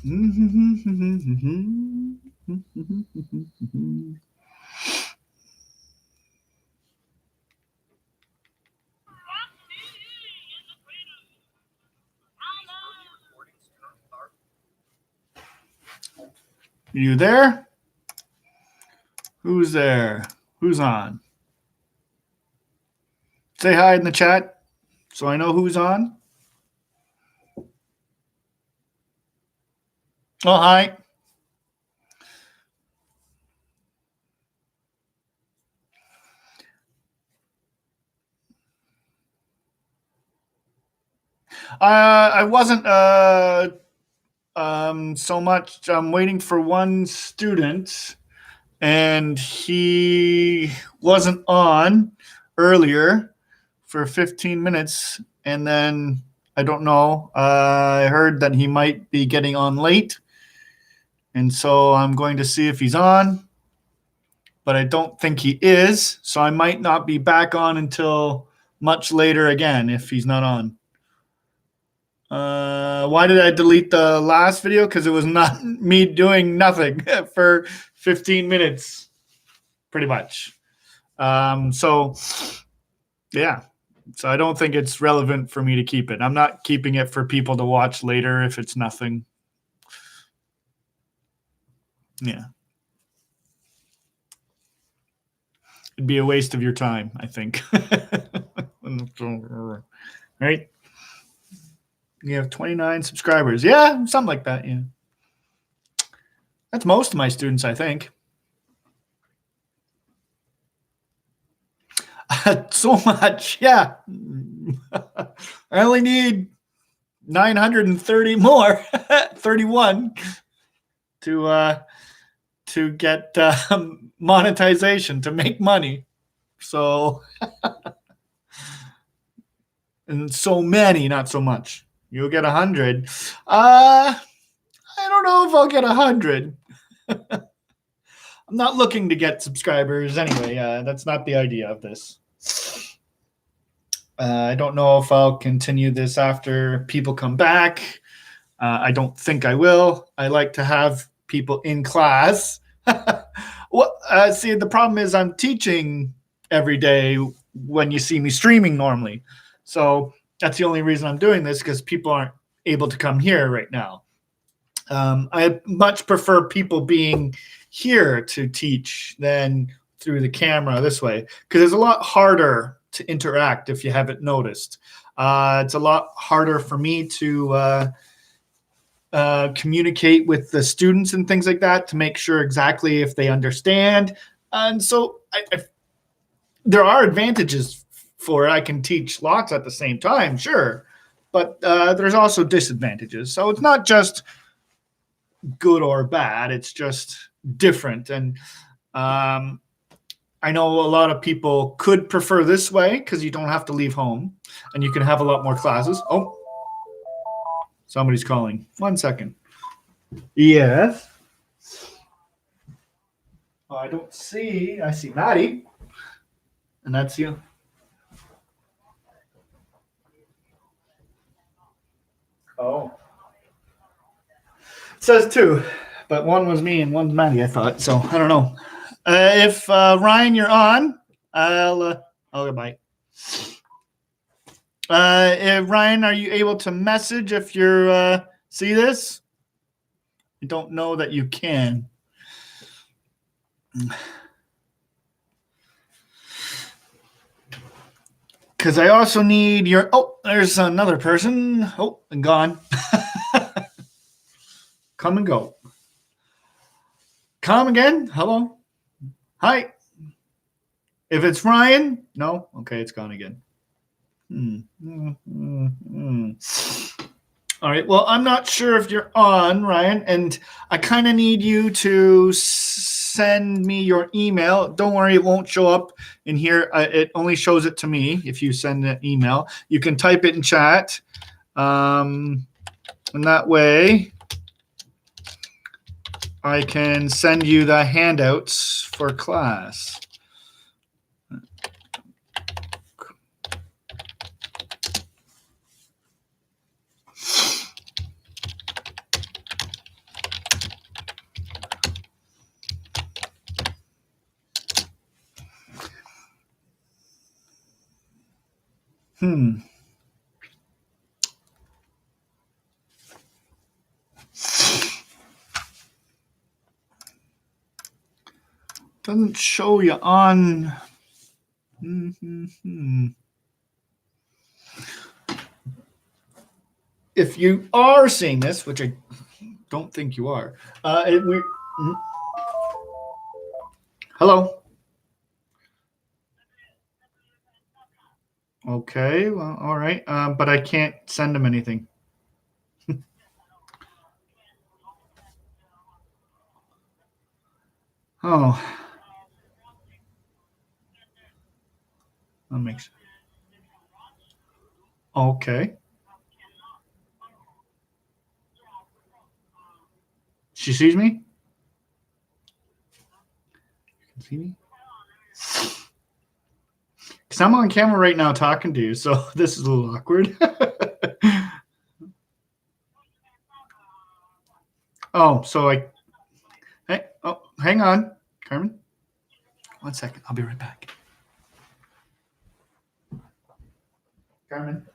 You there? Who's there? Who's on? Say hi in the chat so I know who's on. Oh, hi. I wasn't so much. I'm waiting for one student, and he wasn't on earlier for 15 minutes, and then I don't know. I heard that he might be getting on late, and so I'm going to see if he's on, but I don't think he is, so I might not be back on until much later again if he's not on. Why did I delete the last video? Because it was not me doing nothing for 15 minutes, pretty much. So, yeah. So I don't think it's relevant for me to keep it. I'm not keeping it for people to watch later if it's nothing. Yeah. It'd be a waste of your time, I think. Right? You have 29 subscribers. Yeah, something like that. Yeah. That's most of my students, I think. So much. Yeah. I only need 930 more, 31 to get monetization, to make money. So, and so many, not so much. You'll get 100. I don't know if I'll get 100. I'm not looking to get subscribers anyway. That's not the idea of this. I don't know if I'll continue this after people come back. I don't think I will. I like to have people in class. Well, see, the problem is I'm teaching every day when you see me streaming normally. So that's the only reason I'm doing this, because people aren't able to come here right now. I much prefer people being here to teach than through the camera this way, because it's a lot harder to interact if you haven't noticed. It's a lot harder for me to communicate with the students and things like that to make sure exactly if they understand. And so there are advantages for it. I can teach lots at the same time, sure, but there's also disadvantages. So it's not just good or bad, it's just different. And I know a lot of people could prefer this way because you don't have to leave home and you can have a lot more classes. Oh, somebody's calling. 1 second. Yes. Oh, I don't see. I see Maddie. And that's you. Oh. It says two, but one was me and one's Maddie, I thought. So I don't know. If Ryan, you're on, I'll goodbye. Ryan, are you able to message if you see this? I don't know that you can. Because I also need your. Oh, there's another person. Oh, and gone. Come and go. Come again. Hello. Hi. If it's Ryan, no. Okay, it's gone again. All right. Well, I'm not sure if you're on, Ryan, and I kind of need you to send me your email. Don't worry, it won't show up in here. It only shows it to me if you send an email. You can type it in chat, and that way I can send you the handouts for class. Hmm. Doesn't show you on. If you are seeing this, which I don't think you are, hello. Okay, well, all right, but I can't send him anything. Oh, that makes. Okay. She sees me. You can see me. Because I'm on camera right now talking to you, so this is a little awkward. Oh, so hey, oh, hang on, Carmen. 1 second, I'll be right back. Carmen.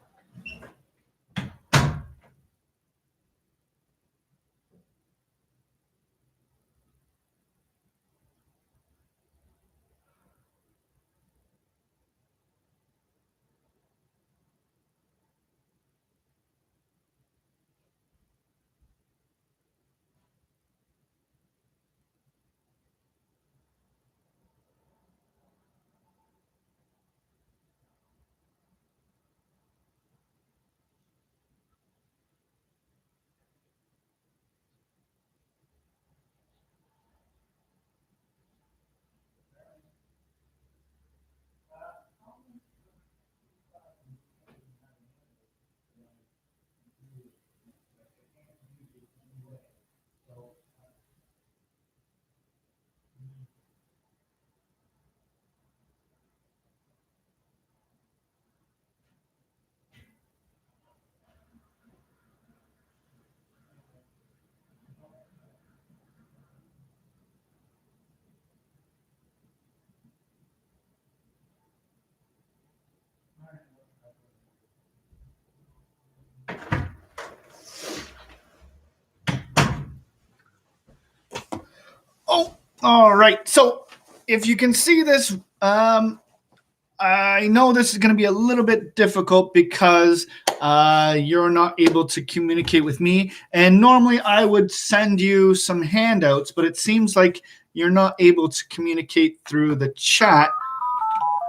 Oh, all right. So if you can see this, I know this is going to be a little bit difficult because you're not able to communicate with me. And normally I would send you some handouts, but it seems like you're not able to communicate through the chat.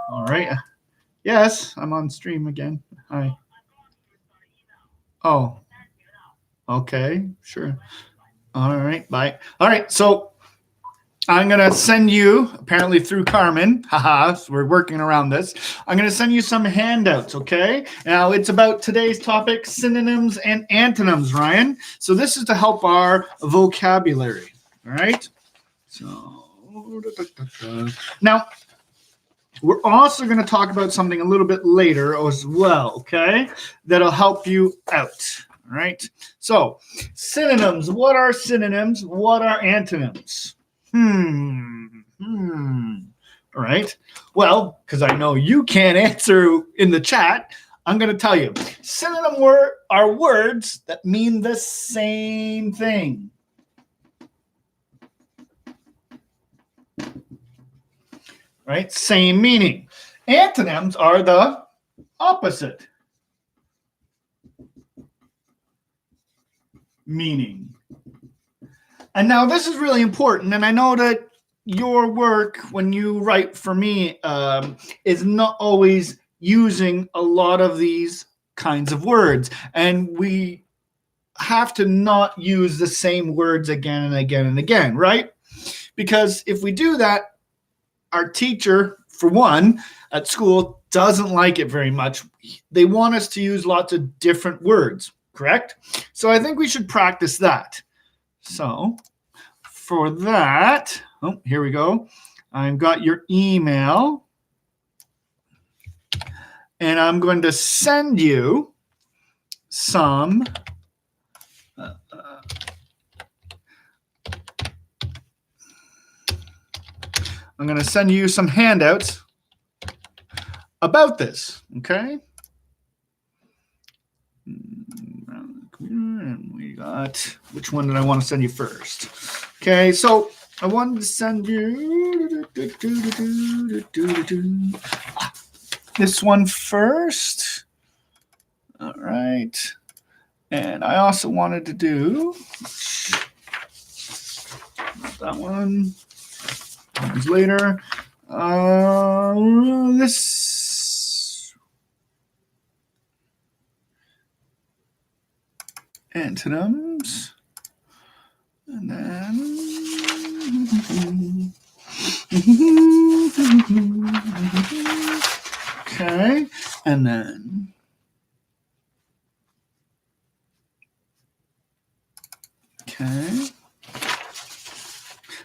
All right. Yes, I'm on stream again. Hi. Oh, okay. Sure. All right. Bye. All right. So I'm going to send you, apparently through Carmen, haha, so we're working around this. I'm going to send you some handouts, okay? Now, it's about today's topic, synonyms and antonyms, Ryan. So this is to help our vocabulary, all right? So, now, we're also going to talk about something a little bit later as well, okay? That'll help you out, all right? So, synonyms. What are synonyms? What are antonyms? All right. Well, because I know you can't answer in the chat, I'm going to tell you. Synonym are words that mean the same thing. Right? Same meaning. Antonyms are the opposite meaning. And now this is really important, and I know that your work when you write for me is not always using a lot of these kinds of words, and we have to not use the same words again and again and again, right? Because if we do that, our teacher, for one, at school doesn't like it very much. They want us to use lots of different words, correct? So I think we should practice that. So for that, oh, here we go. I've got your email, and I'm going to send you some I'm going to send you some handouts about this, okay? which one did I want to send you first? Okay, so I wanted to send you this one first. All right. And I also wanted to do that one. That was later. This antonyms. And then okay. And then okay.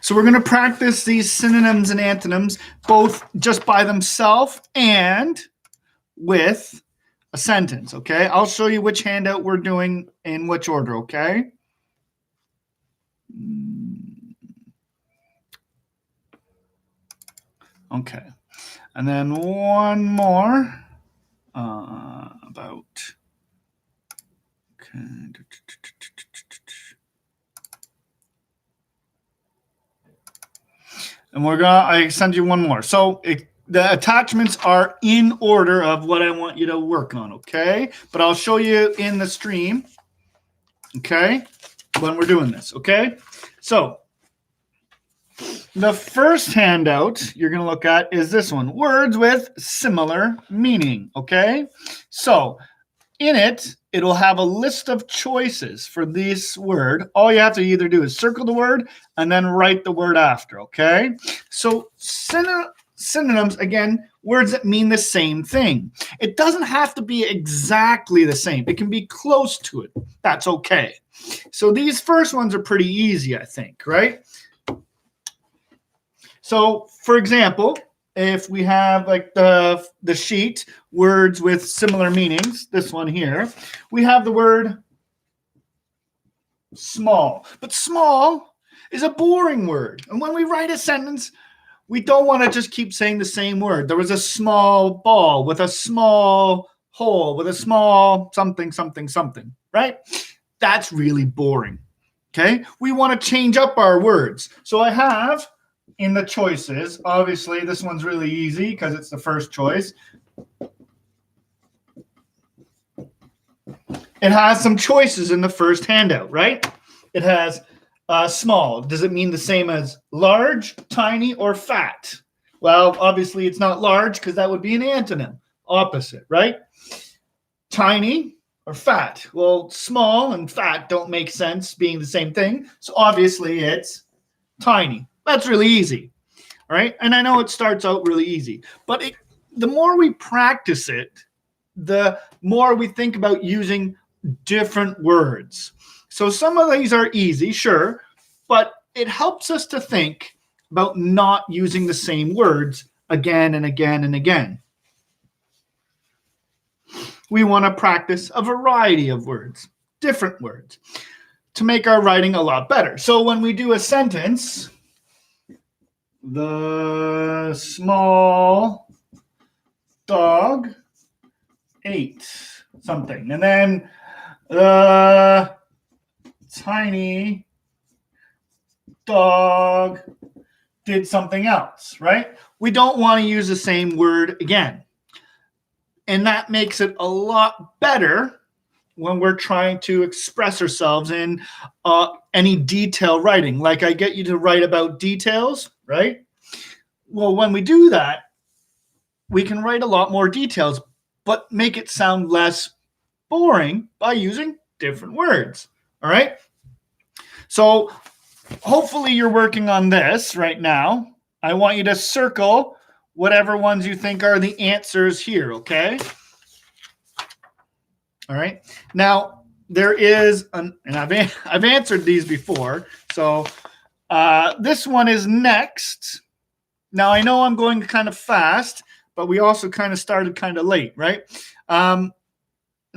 So we're going to practice these synonyms and antonyms both just by themselves and with a sentence, okay? I'll show you which handout we're doing in which order, okay? Okay. And then one more about okay. And I send you one more. So the attachments are in order of what I want you to work on, okay? But I'll show you in the stream, okay, when we're doing this, okay? So the first handout you're going to look at is this one, words with similar meaning, okay? So in it, it'll have a list of choices for this word. All you have to either do is circle the word and then write the word after, okay? So synonyms, again, words that mean the same thing. It doesn't have to be exactly the same. It can be close to it. That's okay. So these first ones are pretty easy, I think, right? So, for example, if we have like the sheet, words with similar meanings, this one here, we have the word small. But small is a boring word. And when we write a sentence, we don't want to just keep saying the same word. There was a small ball with a small hole with a small something, something, something, right? That's really boring, okay? We want to change up our words. So I have in the choices, obviously this one's really easy because it's the first choice. It has some choices in the first handout, right? It has small. Does it mean the same as large, tiny, or fat? Well, obviously it's not large because that would be an antonym. Opposite, right? Tiny or fat? Well, small and fat don't make sense being the same thing. So obviously it's tiny. That's really easy, all right? And I know it starts out really easy, but the more we practice it, the more we think about using different words. So some of these are easy, sure, but it helps us to think about not using the same words again and again and again. We want to practice a variety of words, different words, to make our writing a lot better. So when we do a sentence, the small dog ate something. And then the tiny dog did something else, right? We don't want to use the same word again. And that makes it a lot better when we're trying to express ourselves in any detail writing. Like I get you to write about details, right? Well, when we do that, we can write a lot more details, but make it sound less boring by using different words, all right? So hopefully you're working on this right now. I want you to circle whatever ones you think are the answers here, okay? All right. Now there is, and I've answered these before. So this one is next. Now I know I'm going kind of fast, but we also kind of started kind of late, right? And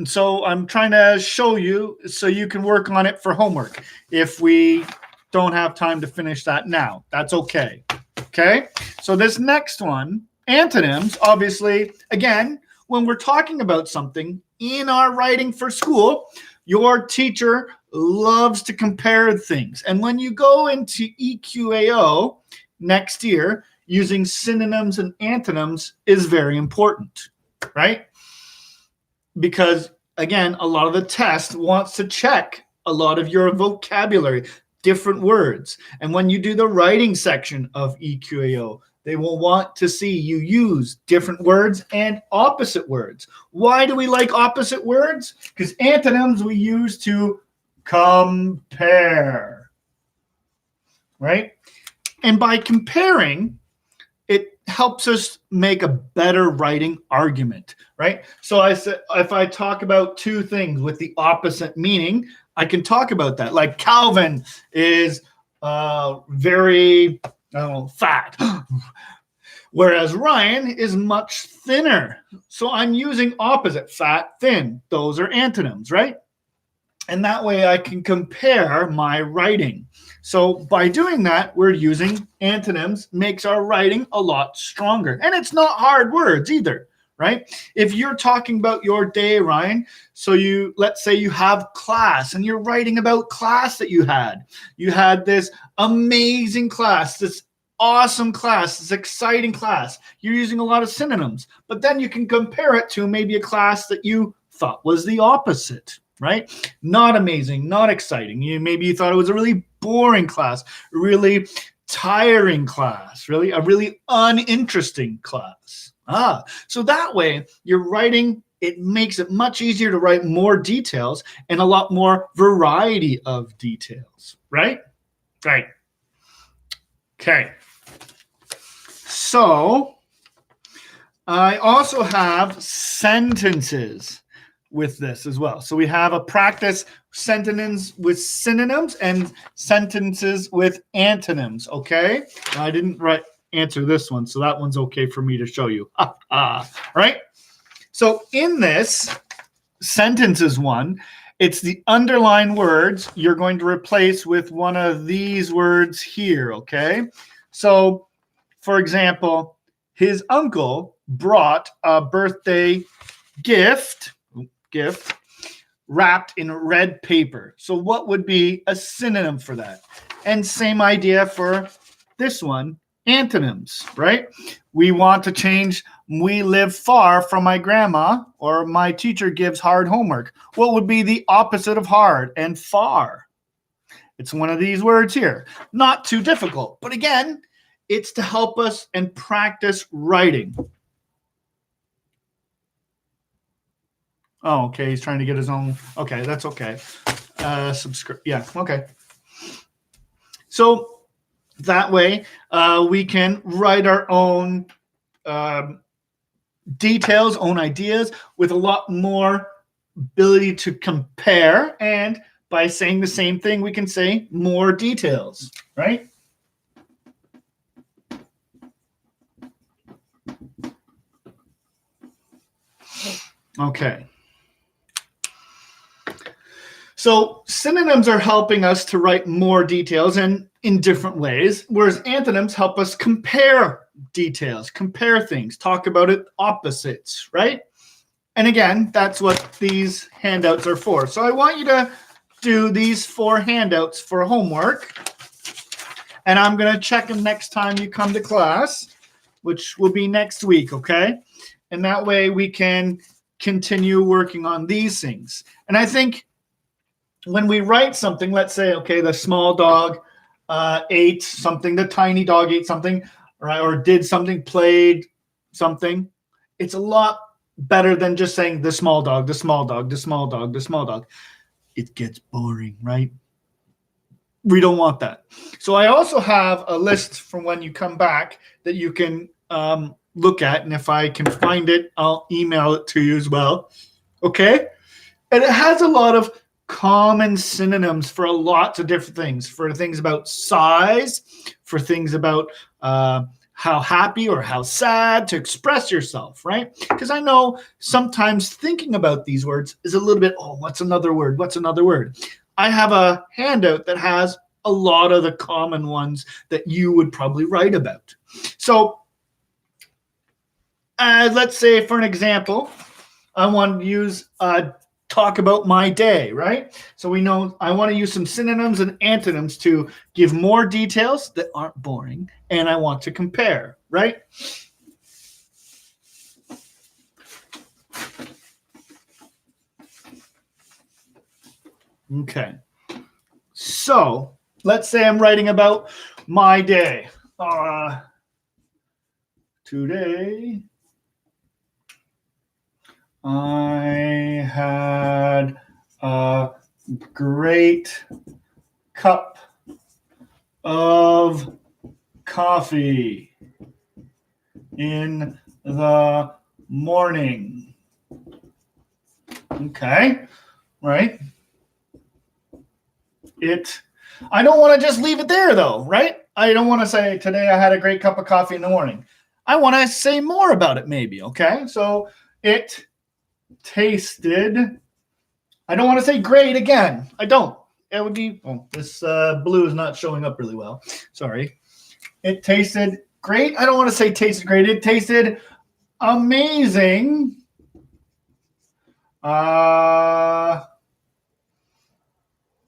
so I'm trying to show you so you can work on it for homework. If we don't have time to finish that now, that's okay. Okay. So this next one, antonyms, obviously, again, when we're talking about something in our writing for school, your teacher loves to compare things. And when you go into EQAO next year, using synonyms and antonyms is very important, right? Because again, a lot of the test wants to check a lot of your vocabulary, different words. And when you do the writing section of EQAO, they will want to see you use different words and opposite words. Why do we like opposite words? Because antonyms we use to compare, right? And by comparing, it helps us make a better writing argument, right? So I said, if I talk about two things with the opposite meaning, I can talk about that. Like Calvin is very fat, whereas Ryan is much thinner. So I'm using opposite, fat, thin. Those are antonyms, right? And that way I can compare my writing. So by doing that, we're using antonyms, makes our writing a lot stronger. And it's not hard words either, right? If you're talking about your day, Ryan, so let's say you have class and you're writing about class that you had. You had this amazing class, this awesome class, this exciting class. You're using a lot of synonyms, but then you can compare it to maybe a class that you thought was the opposite, right? Not amazing, not exciting. Maybe you thought it was a really boring class, really tiring class, really a really uninteresting class. So that way you're writing, it makes it much easier to write more details and a lot more variety of details, right? Right. Okay. So I also have sentences with this as well. So we have a practice sentences with synonyms and sentences with antonyms, okay? Now, I didn't answer this one, so that one's okay for me to show you. Right? So in this sentences one, it's the underlined words you're going to replace with one of these words here, okay? So, for example, his uncle brought a birthday gift wrapped in red paper. So what would be a synonym for that? And same idea for this one, antonyms, right? We want to change, we live far from my grandma, or my teacher gives hard homework. What would be the opposite of hard and far? It's one of these words here. Not too difficult, but again, it's to help us and practice writing. Oh, okay. He's trying to get his own. Okay, that's okay. Subscribe. Yeah, okay. So that way we can write our own details, own ideas with a lot more ability to compare. And by saying the same thing, we can say more details, right? Okay. So synonyms are helping us to write more details and in different ways, whereas antonyms help us compare details, compare things, talk about it opposites, right? And again, that's what these handouts are for. So I want you to do these 4 handouts for homework, and I'm going to check them next time you come to class, which will be next week, okay? And that way we can continue working on these things. And I think when we write something, let's say, okay, the small dog ate something, the tiny dog ate something, right, or did something, played something, it's a lot better than just saying the small dog, the small dog, the small dog, the small dog. It gets boring, right? We don't want that. So I also have a list from when you come back that you can look at, and if I can find it, I'll email it to you as well, okay? And it has a lot of common synonyms for lots of different things, for things about size, for things about how happy or how sad to express yourself, right? Because I know sometimes thinking about these words is a little bit, oh, what's another word? What's another word? I have a handout that has a lot of the common ones that you would probably write about. So let's say, for an example, I want to use talk about my day, right? So we know I want to use some synonyms and antonyms to give more details that aren't boring, and I want to compare, right? Okay. So let's say I'm writing about my day. Today I had a great cup of coffee in the morning. Okay, right? I don't want to just leave it there though, right? I don't want to say today I had a great cup of coffee in the morning. I want to say more about it maybe, okay? So it tasted, I don't want to say great again. I don't. It would be, this blue is not showing up really well. Sorry. It tasted great. I don't want to say tasted great. It tasted amazing.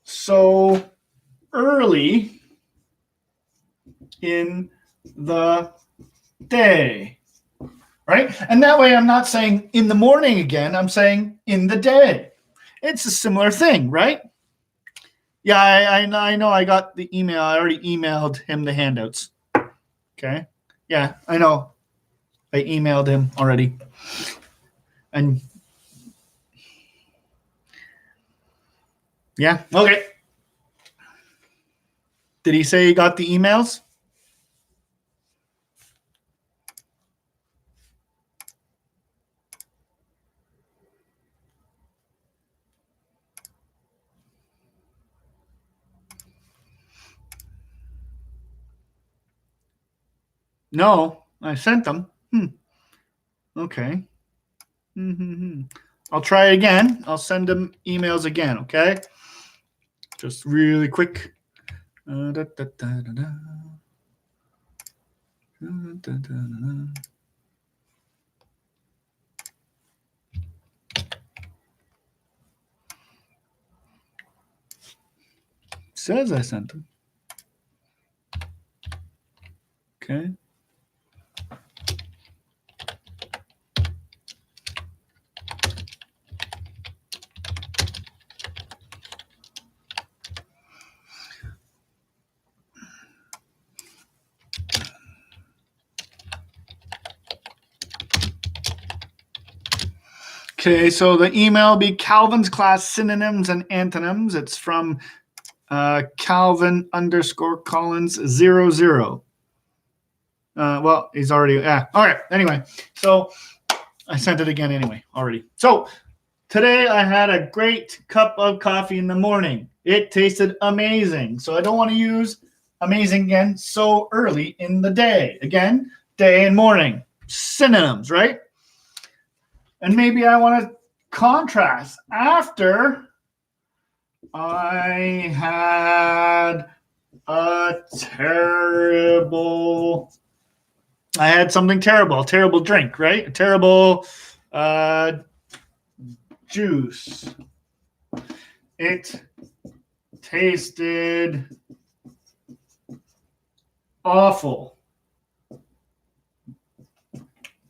So early in the day, right? And that way I'm not saying in the morning again, I'm saying in the day. It's a similar thing, right? Yeah, I know I got the email. I already emailed him the handouts. Okay. Yeah, I know. I emailed him already. And yeah, okay. Did he say he got the emails? No, I sent them. Okay. I'll try again. I'll send them emails again, okay? Just really quick. Says I sent them. Okay. Okay, so the email will be Calvin's class synonyms and antonyms. It's from Calvin_Collins00. Well, he's already, yeah. All right, anyway. So I sent it again anyway already. So today I had a great cup of coffee in the morning. It tasted amazing. So I don't want to use amazing again so early in the day. Again, day and morning. Synonyms, right? And maybe I want to contrast. After I had something terrible, a terrible drink, right? A terrible juice. It tasted awful,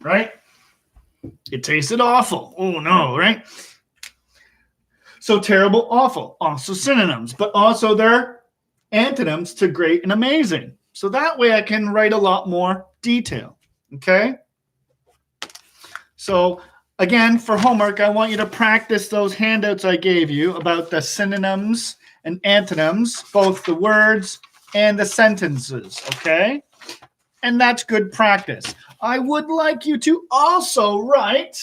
right? It tasted awful. Oh no, right? So terrible, awful, also synonyms, but also they're antonyms to great and amazing. So that way I can write a lot more detail, okay? So again, for homework, I want you to practice those handouts I gave you about the synonyms and antonyms, both the words and the sentences, okay? And that's good practice. I would like you to also write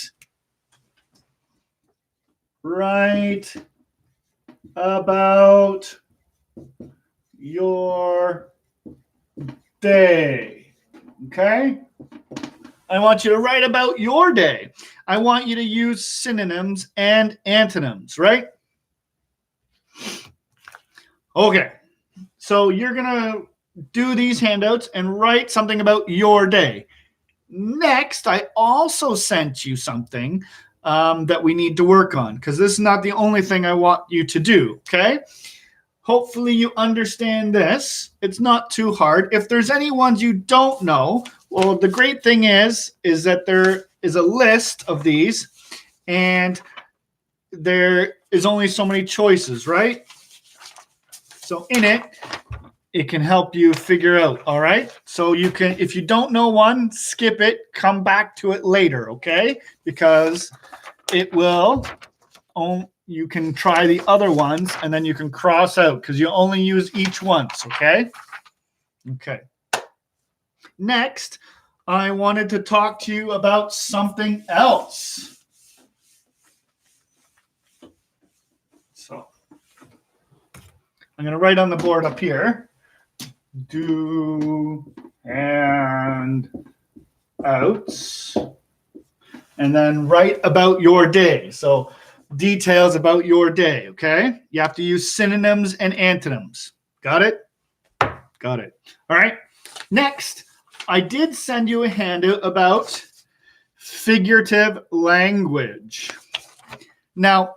about your day, okay? I want you to write about your day. I want you to use synonyms and antonyms, right? Okay, so you're going to do these handouts and write something about your day. Next, I also sent you something that we need to work on, because this is not the only thing I want you to do, okay? Hopefully you understand this. It's not too hard. If there's any ones you don't know, well, the great thing is that there is a list of these, and there is only so many choices, right? So in it can help you figure out, all right? So you can, if you don't know one, skip it, come back to it later, okay? Because it will, you can try the other ones and then you can cross out because you only use each once, okay? Okay. Next, I wanted to talk to you about something else. So I'm going to write on the board up here, do and outs, and then write about your day. So details about your day, okay? You have to use synonyms and antonyms. Got it? Got it. All right. Next, I did send you a handout about figurative language. Now,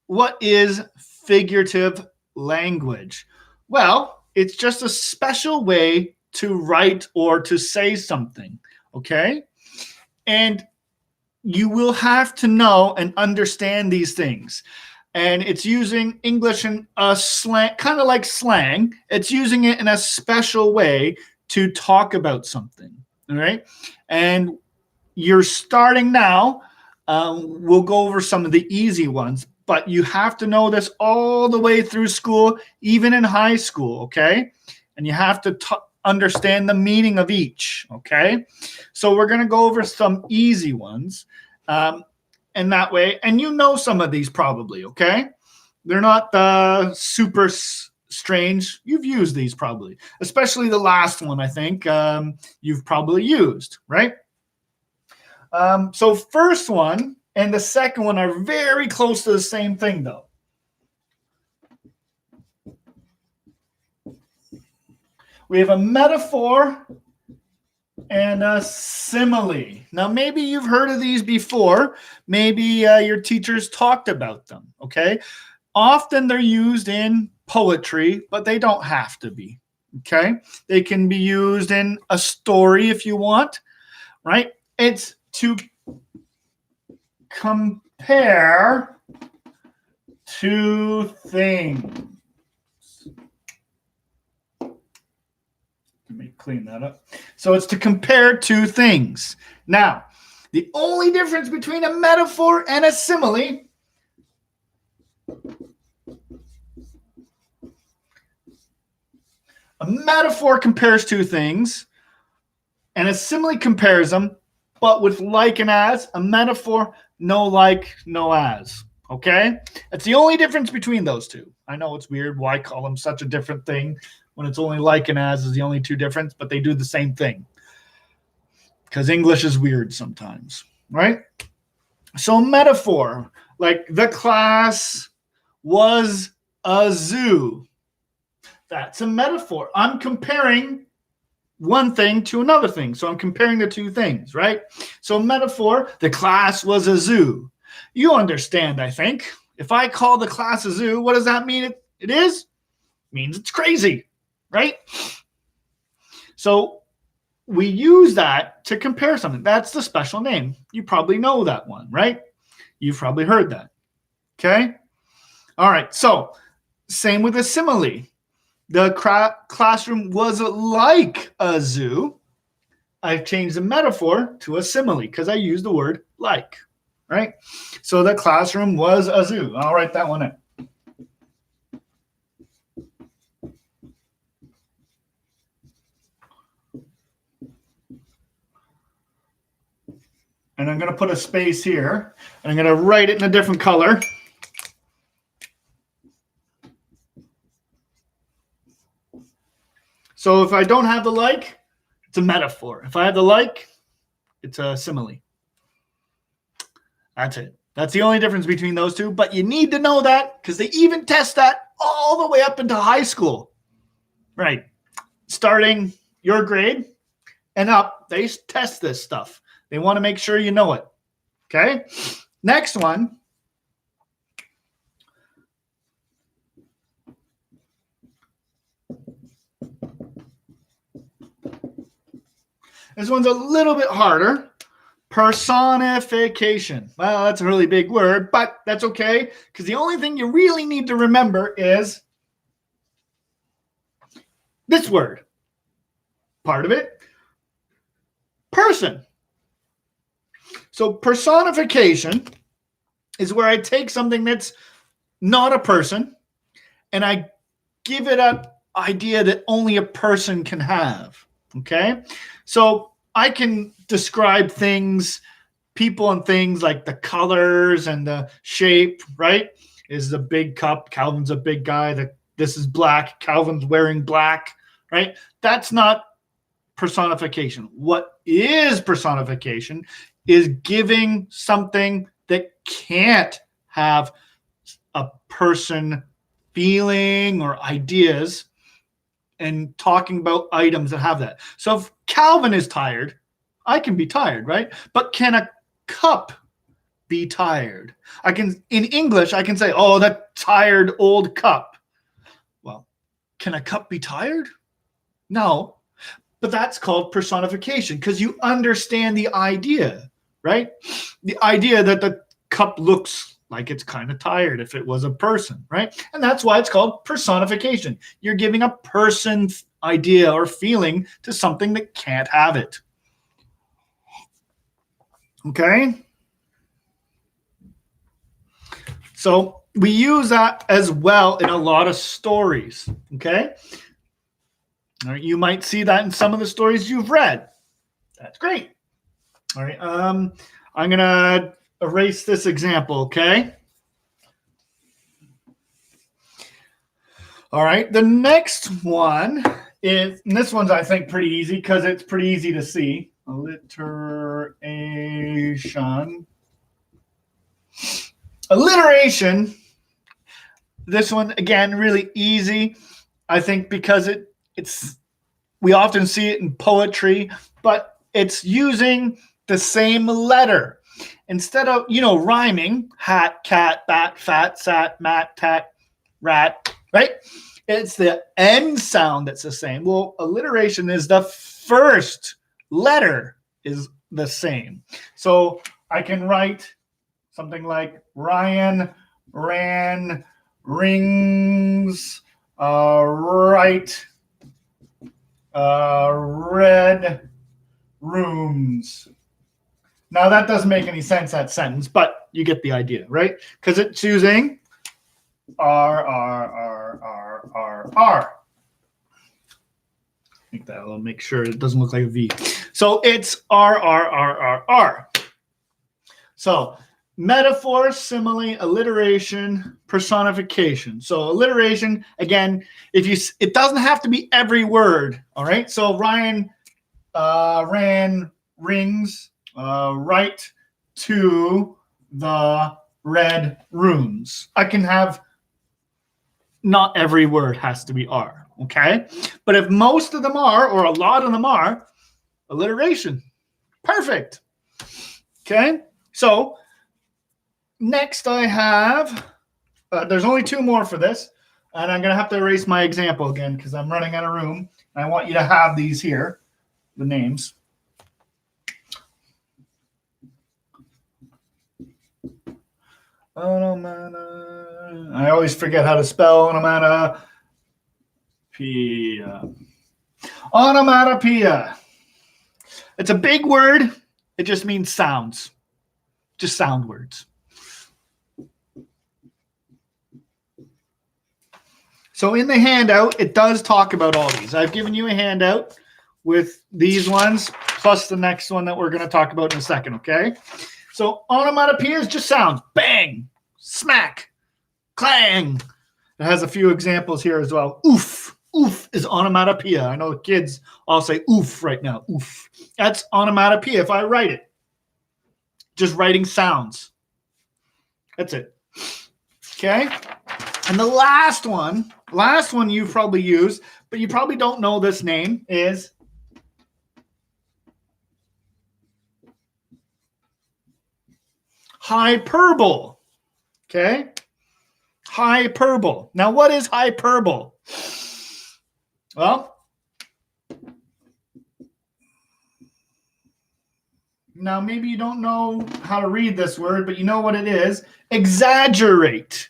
what is figurative language? Well, it's just a special way to write or to say something, okay? And you will have to know and understand these things. And it's using English in a slang, kind of like slang. It's using it in a special way to talk about something, all right? And you're starting now. We'll go over some of the easy ones, but you have to know this all the way through school, even in high school, okay? And you have to understand the meaning of each, okay? So we're going to go over some easy ones and that way. And you know some of these probably, okay? They're not super strange. You've used these probably, especially the last one, I think you've probably used, right? So first one and the second one are very close to the same thing, though. We have a metaphor and a simile. Now, maybe you've heard of these before. Maybe your teachers talked about them, okay? Often they're used in poetry, but they don't have to be, okay? They can be used in a story if you want, right? It's to compare two things. Let me clean that up. So it's to compare two things. Now, the only difference between a metaphor and a simile a metaphor compares two things, and a simile compares them, but with like and as. A metaphor, no like, no as. Okay? That's the only difference between those two. I know it's weird. Why call them such a different thing when it's only like and as is the only two difference, but they do the same thing. Because English is weird sometimes, right? So metaphor, like the class was a zoo. That's a metaphor. I'm comparing one thing to another thing. So I'm comparing the two things, right? So metaphor, the class was a zoo. You understand, I think. If I call the class a zoo, what does that mean it is? It means it's crazy, right? So we use that to compare something. That's the special name. You probably know that one, right? You've probably heard that. Okay? All right. So same with a simile. The classroom was like a zoo. I've changed the metaphor to a simile because I used the word like, right? So the classroom was a zoo. I'll write that one in. And I'm going to put a space here. And I'm going to write it in a different color. So if I don't have the like, it's a metaphor. If I have the like, it's a simile. That's it. That's the only difference between those two. But you need to know that because they even test that all the way up into high school. Right. Starting your grade and up, they test this stuff. They want to make sure you know it. Okay? Next one. This one's a little bit harder. Personification. Well, that's a really big word, but that's okay, because the only thing you really need to remember is this word. Part of it, person. So personification is where I take something that's not a person and I give it an idea that only a person can have. Okay? So I can describe things, people and things, like the colors and the shape, right? Is a big cup. Calvin's a big guy. This is black. Calvin's wearing black, right? That's not personification. What is personification is giving something that can't have a person feeling or ideas and talking about items that have that. So if Calvin is tired, I can be tired, right? But can a cup be tired? I can, in English, I can say, oh, that tired old cup. Well, can a cup be tired? No. But that's called personification because you understand the idea, right? The idea that the cup looks like it's kind of tired if it was a person, right? And that's why it's called personification. You're giving a person's idea or feeling to something that can't have it. Okay? So we use that as well in a lot of stories, okay? All right, you might see that in some of the stories you've read. That's great. All right, I'm going to erase this example, okay? All right, the next one is, and this one's, I think, pretty easy because it's pretty easy to see. Alliteration. Alliteration. This one, again, really easy. I think because we often see it in poetry, but it's using the same letter. Instead of, rhyming, hat, cat, bat, fat, sat, mat, tat, rat, right? It's the end sound that's the same. Well, alliteration is the first letter is the same. So I can write something like Ryan ran, rings, right, red rooms. Now that doesn't make any sense, that sentence, but you get the idea, right? Because it's using R, R, R, R, R, R. I think that'll make sure it doesn't look like a V. So it's R, R, R, R, R. So metaphor, simile, alliteration, personification. So alliteration, again, it doesn't have to be every word, all right? So Ryan ran rings right to the red rooms. I can have, not every word has to be R, okay? But if most of them are, or a lot of them are, alliteration. Perfect. Okay? So next I have, there's only two more for this, and I'm going to have to erase my example again because I'm running out of room. I want you to have these here, the names. Onomatopoeia. I always forget how to spell onomatopoeia. Onomatopoeia. It's a big word. It just means sounds. Just sound words. So in the handout, it does talk about all these. I've given you a handout with these ones, plus the next one that we're going to talk about in a second, okay? So onomatopoeia is just sounds. Bang, smack, clang. It has a few examples here as well. Oof. Oof is onomatopoeia. I know the kids all say oof right now. Oof. That's onomatopoeia if I write it. Just writing sounds. That's it. Okay? And the last one you've probably used, but you probably don't know this name, is Hyperbole. Okay? Hyperbole. Now, what is hyperbole? Well, now maybe you don't know how to read this word, but you know what it is. Exaggerate.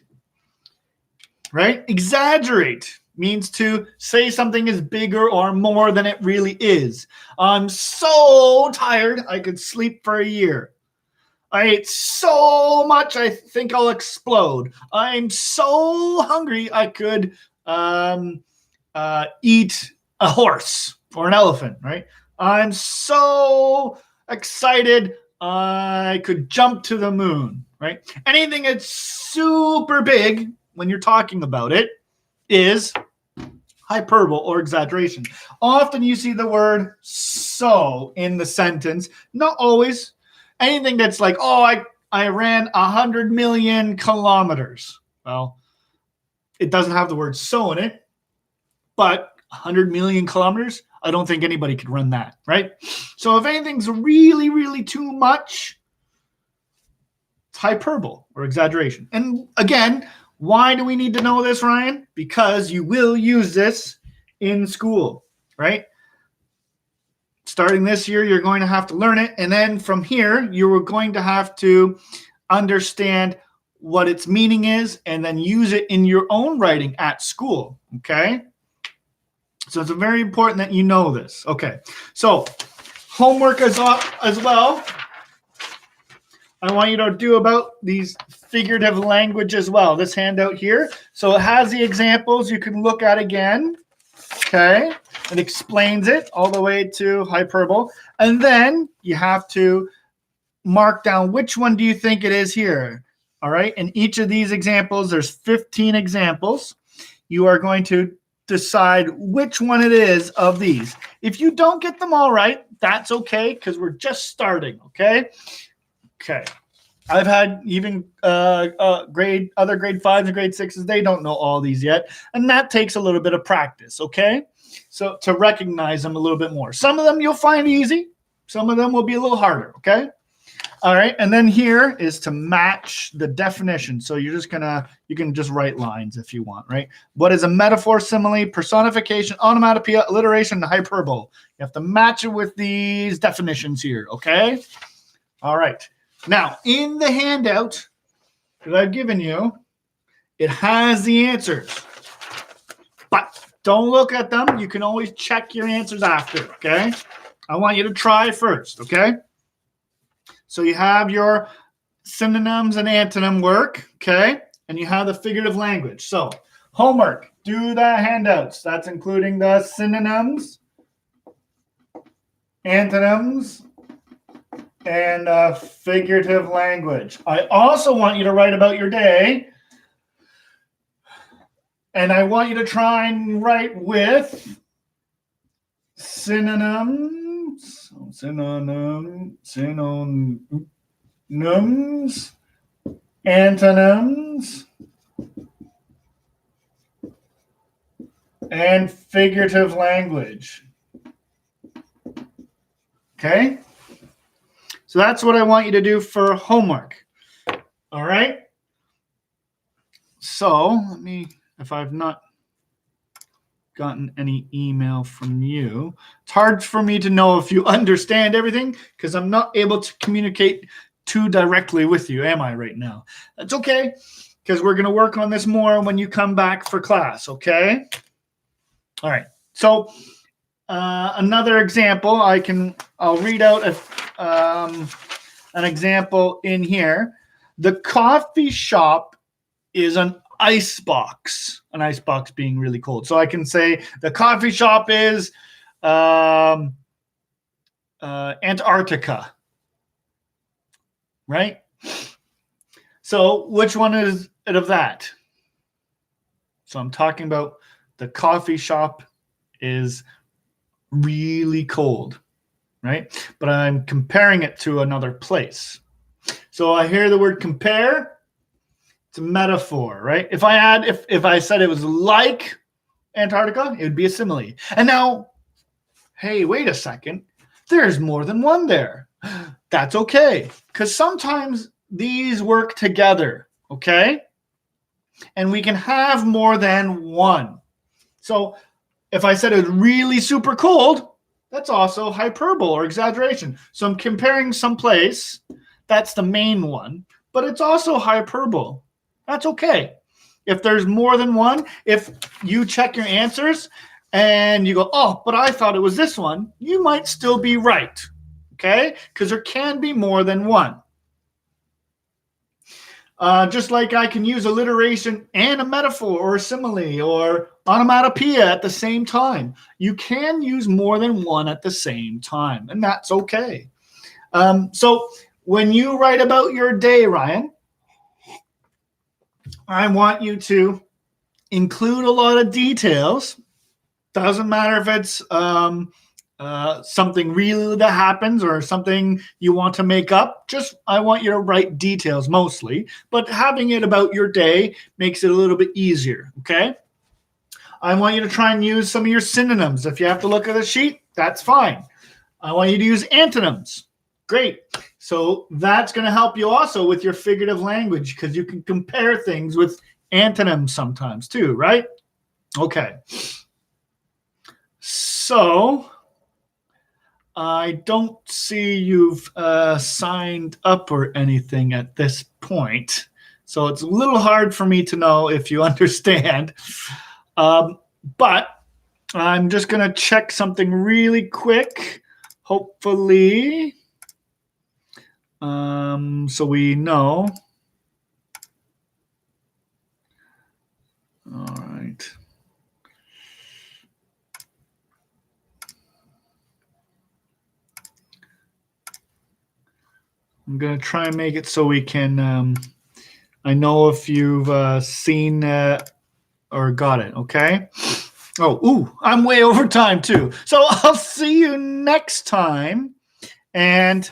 Right? Exaggerate means to say something is bigger or more than it really is. I'm so tired, I could sleep for a year. I ate so much, I think I'll explode. I'm so hungry, I could eat a horse or an elephant, right? I'm so excited, I could jump to the moon, right? Anything that's super big when you're talking about it is hyperbole or exaggeration. Often you see the word so in the sentence, not always. Anything that's like, oh, I ran 100 million kilometers. Well, it doesn't have the word so in it, but 100 million kilometers, I don't think anybody could run that, right? So if anything's really, really too much, it's hyperbole or exaggeration. And again, why do we need to know this, Ryan? Because you will use this in school, right? Starting this year, you're going to have to learn it. And then from here, you're going to have to understand what its meaning is and then use it in your own writing at school, okay? So it's very important that you know this. Okay, so homework as well. I want you to do about these figurative language as well. This handout here. So it has the examples you can look at again. Okay, it explains it all the way to hyperbole. And then you have to mark down which one do you think it is here. All right, in each of these examples, there's 15 examples. You are going to decide which one it is of these. If you don't get them all right, that's okay, because we're just starting, okay? Okay. I've had even grade 5s and grade 6s, they don't know all these yet, and that takes a little bit of practice, okay? So to recognize them a little bit more. Some of them you'll find easy. Some of them will be a little harder, okay? All right, and then here is to match the definition. So you're just you can just write lines if you want, right? What is a metaphor, simile, personification, onomatopoeia, alliteration, and hyperbole? You have to match it with these definitions here, okay? All right. Now, in the handout that I've given you, it has the answers. But don't look at them. You can always check your answers after, okay? I want you to try first, okay? So you have your synonyms and antonym work, okay? And you have the figurative language. So homework, do the handouts. That's including the synonyms, antonyms, and figurative language. I also want you to write about your day. And I want you to try and write with synonyms, antonyms, and figurative language. Okay? So that's what I want you to do for homework. All right? So let me, if I've not gotten any email from you, it's hard for me to know if you understand everything because I'm not able to communicate too directly with you, am I, right now? That's okay, because we're going to work on this more when you come back for class, okay? All right. So another example, I'll read out an example in here. The coffee shop is an ice box being really cold. So I can say the coffee shop is Antarctica, right? So which one is it of that? So I'm talking about the coffee shop is really cold, right? But I'm comparing it to another place. So I hear the word compare. It's a metaphor, right? If I said it was like Antarctica, it would be a simile. And now, hey, wait a second. There's more than one there. That's okay. Because sometimes these work together, okay? And we can have more than one. So if I said it's really super cold, that's also hyperbole or exaggeration. So I'm comparing some place. That's the main one, but it's also hyperbole. That's okay. If there's more than one, if you check your answers and you go, oh, but I thought it was this one, you might still be right, okay? Because there can be more than one. Just like I can use alliteration and a metaphor or a simile or onomatopoeia at the same time. You can use more than one at the same time, and that's okay. So when you write about your day, Ryan, I want you to include a lot of details. Doesn't matter if it's something real that happens or something you want to make up. Just I want you to write details mostly, but having it about your day makes it a little bit easier, okay? I want you to try and use some of your synonyms. If you have to look at the sheet, that's fine. I want you to use antonyms. Great. So that's going to help you also with your figurative language because you can compare things with antonyms sometimes too, right? Okay. So I don't see you've signed up or anything at this point. So it's a little hard for me to know if you understand. But I'm just going to check something really quick. Hopefully. So we know. All right. I'm going to try and make it so we can, I know if you've seen or got it, okay? Oh, ooh, I'm way over time too. So I'll see you next time, and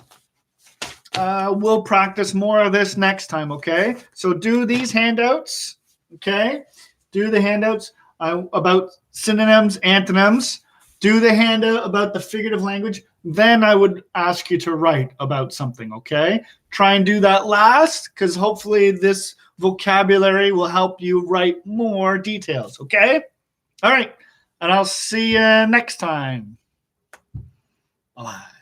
we'll practice more of this next time, okay? So do these handouts, okay? Do the handouts about synonyms, antonyms. Do the handout about the figurative language. Then I would ask you to write about something, okay? Try and do that last because hopefully this vocabulary will help you write more details, okay? All right. And I'll see you next time. Bye.